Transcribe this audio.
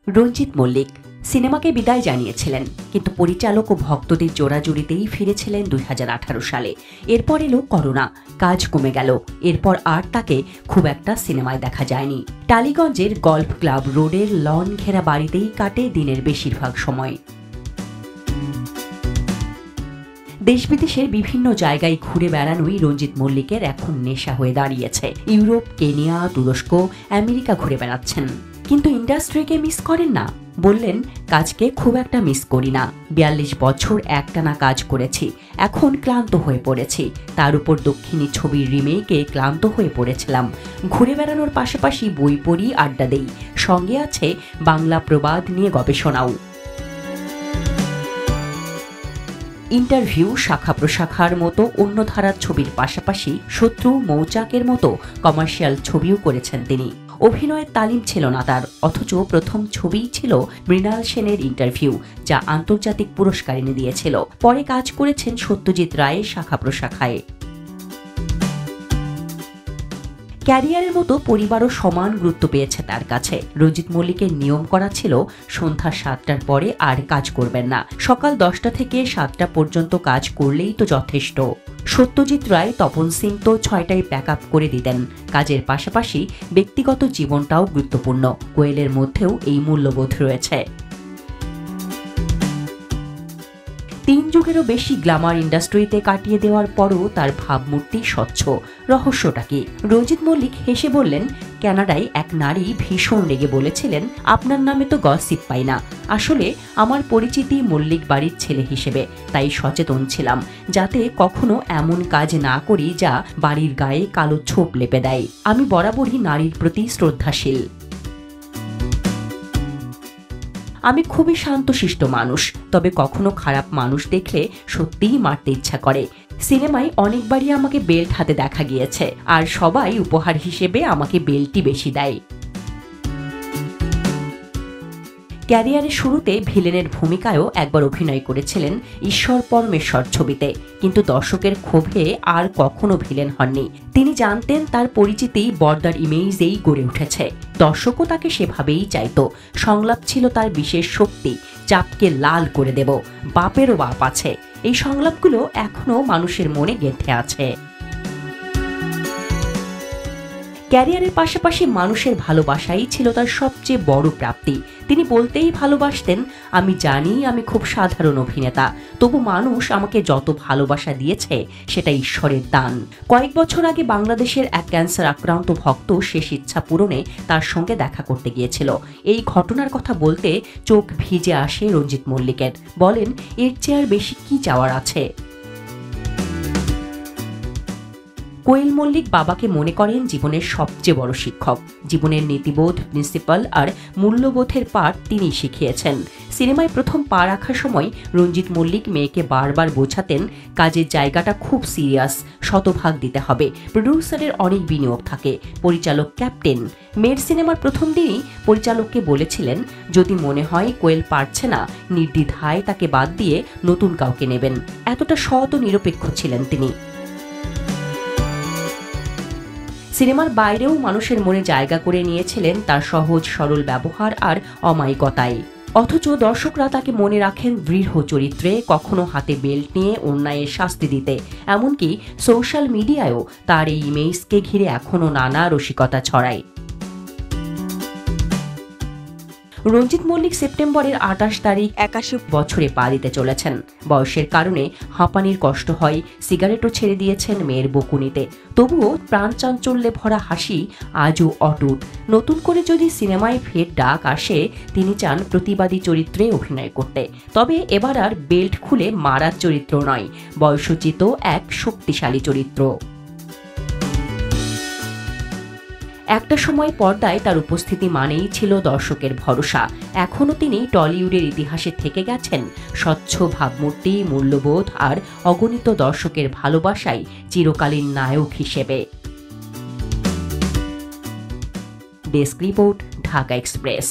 রঞ্জিত মল্লিক সিনেমাকে বিদায় জানিয়েছিলেন, কিন্তু পরিচালক ও ভক্তদের জোড়াজুড়িতেই ফিরেছিলেন 2018 সালে। এরপর এলো করোনা, কাজ কমে গেল। এরপর আর তাকে খুব একটা সিনেমায় দেখা যায়নি। টালিগঞ্জের গল্ফ ক্লাব রোডের লন ঘেরা বাড়িতেই কাটে দিনের বেশিরভাগ সময়। দেশ বিদেশের বিভিন্ন জায়গায় ঘুরে বেড়ানোই রঞ্জিত মল্লিকের এখন নেশা হয়ে দাঁড়িয়েছে। ইউরোপ, কেনিয়া, তুরস্ক, আমেরিকা ঘুরে বেড়াচ্ছেন। কিন্তু ইন্ডাস্ট্রিকে মিস করেন না। বললেন, কাজকে খুব একটা মিস করি না। 42 বছর একটানা কাজ করেছি, এখন ক্লান্ত হয়ে পড়েছি। তার উপর দক্ষিণী ছবির রিমেকে ক্লান্ত হয়ে পড়েছিলাম। ঘুরে বেড়ানোর পাশাপাশি বই পড়ি, আড্ডা দেই, সঙ্গে আছে বাংলা প্রবাদ নিয়ে গবেষণাও। ইন্টারভিউ, শাখা প্রশাখার মতো অন্য ধারার ছবির পাশাপাশি শত্রু, মৌচাকের মতো কমার্শিয়াল ছবিও করেছেন তিনি। অভিনয়ের তালিম ছিল না তার, অথচ প্রথম ছবিই ছিল মৃণাল সেনের ইন্টারভিউ, যা আন্তর্জাতিক পুরস্কার এনে দিয়েছিল। পরে কাজ করেছেন সত্যজিৎ রায়ের শাখা প্রশাখায়। ক্যারিয়ারের মতো পরিবারও সমান গুরুত্ব পেয়েছে তার কাছে। রঞ্জিত মল্লিকের নিয়ম করা ছিল সন্ধ্যা 7টার পরে আর কাজ করবেন না। সকাল 10টা থেকে 7টা পর্যন্ত কাজ করলেই তো যথেষ্ট। সত্যজিৎ রায়, তপন সিং তো 6টায় প্যাক আপ করে দিতেন। কাজের পাশাপাশি ব্যক্তিগত জীবনটাও গুরুত্বপূর্ণ। কোয়েলের মধ্যেও এই মূল্যবোধ রয়েছে। 3 যুগেরও বেশি গ্ল্যামার ইন্ডাস্ট্রিতে কাটিয়ে দেওয়ার পরও তার ভাবমূর্তি স্বচ্ছ। রহস্যটা কি? রঞ্জিত মল্লিক হেসে বললেন, কানাডায় এক নারী ভীষণ রেগে বলেছিলেন, আপনার নামে তো গসিপ পাই না। আসলে আমার পরিচিতি মল্লিক বাড়ির ছেলে হিসেবে, তাই সচেতন ছিলাম যাতে কখনো এমন কাজ না করি যা বাড়ির গায়ে কালো ছোপ লেপে দেয়। আমি বরাবরই নারীর প্রতি শ্রদ্ধাশীল। আমি খুবই শান্তশিষ্ট মানুষ, তবে কখনো খারাপ মানুষ দেখলে সত্যিই মারতে ইচ্ছা করে। সিনেমায় অনেকবারই আমাকে বেল্ট হাতে দেখা গিয়েছে, আর সবাই উপহার হিসেবে আমাকে বেল্টই বেশি দেয়। ক্যারিয়ারের শুরুতে ভিলেনের ভূমিকায়ও একবার অভিনয় করেছিলেন ঈশ্বর পরমেশ্বর ছবিতে, কিন্তু দর্শকের ক্ষোভে আর কখনো ভিলেন হননি। তিনি জানতেন তার পরিচিতি বর্দার ইমেজেই গড়ে উঠেছে। দর্শকও তাকে সেভাবেই চাইতো। সংলাপ ছিল তার বিশেষ শক্তি। চাপকে লাল করে দেব, বাপেরও বাপ আছে। এই সংলাপগুলো এখনো মানুষের মনে গেঁথে আছে। ক্যারিয়ারের পাশাপাশি মানুষের ভালোবাসাই ছিল তার সবচেয়ে বড় প্রাপ্তি। তিনি বলতেই ভালোবাসতেন, আমি জানি আমি খুব সাধারণ অভিনেতা, তবু মানুষ আমাকে যত ভালোবাসা দিয়েছে সেটা ঈশ্বরের দান। কয়েক বছর আগে বাংলাদেশের এক ক্যান্সার আক্রান্ত ভক্ত শেষ ইচ্ছা পূরণে তার সঙ্গে দেখা করতে গিয়েছিল। এই ঘটনার কথা বলতে চোখ ভিজে আসে রঞ্জিত মল্লিকের। বলেন, এর চেয়ে আর বেশি কি চাওয়ার আছে। কোয়েল মল্লিক বাবাকে মনে করেন জীবনের সবচেয়ে বড় শিক্ষক। জীবনের নীতিবোধ, প্রিন্সিপাল আর মূল্যবোধের পাঠ তিনি শিখিয়েছেন। সিনেমায় প্রথম পা রাখার সময় রঞ্জিত মল্লিক মেয়েকে বারবার বোঝাতেন, কাজের জায়গাটা খুব সিরিয়াস, শতভাগ দিতে হবে। প্রডিউসারের অনেক বিনিয়োগ থাকে, পরিচালক ক্যাপ্টেন। মেয়ের সিনেমার প্রথম দিনই পরিচালককে বলেছিলেন, যদি মনে হয় কোয়েল পারছে না, নির্দ্বিধায় তাকে বাদ দিয়ে নতুন কাউকে নেবেন। এতটা সৎ ও নিরপেক্ষ ছিলেন তিনি। সিনেমার বাইরেও মানুষের মনে জায়গা করে নিয়েছিলেন তার সহজ সরল ব্যবহার আর অমায়িকতায়। অথচ দর্শকরা তাকে মনে রাখেন দৃঢ় চরিত্রে, কখনো হাতে বেল্ট নিয়ে অন্যায়ের শাস্তি দিতে। এমনকি সোশ্যাল মিডিয়ায়ও তার এই ইমেজকে ঘিরে এখনো নানা রসিকতা ছড়ায়। রঞ্জিত মল্লিক সেপ্টেম্বরের 28 তারিখ 81 বছরে পা দিতে চলেছেন। বয়সের কারণে হাঁপানির কষ্ট হয়, সিগারেটও ছেড়ে দিয়েছেন মেয়ের বকুনিতে। তবুও প্রাণ চাঞ্চল্যে ভরা হাসি আজও অটুট। নতুন করে যদি সিনেমায় ফের ডাক আসে, তিনি চান প্রতিবাদী চরিত্রে অভিনয় করতে। তবে এবার আর বেল্ট খুলে মারার চরিত্র নয়, বয়সোচিত এক শক্তিশালী চরিত্র। একটা সময় পর্দায় তার উপস্থিতি মানেই ছিল দর্শকের ভরসা। এখনও তিনি টলিউডের ইতিহাসে থেকে গেছেন স্বচ্ছ ভাবমূর্তি, মূল্যবোধ আর অগণিত দর্শকের ভালোবাসায় চিরকালীন নায়ক হিসেবে। Desk report, Dhaka express.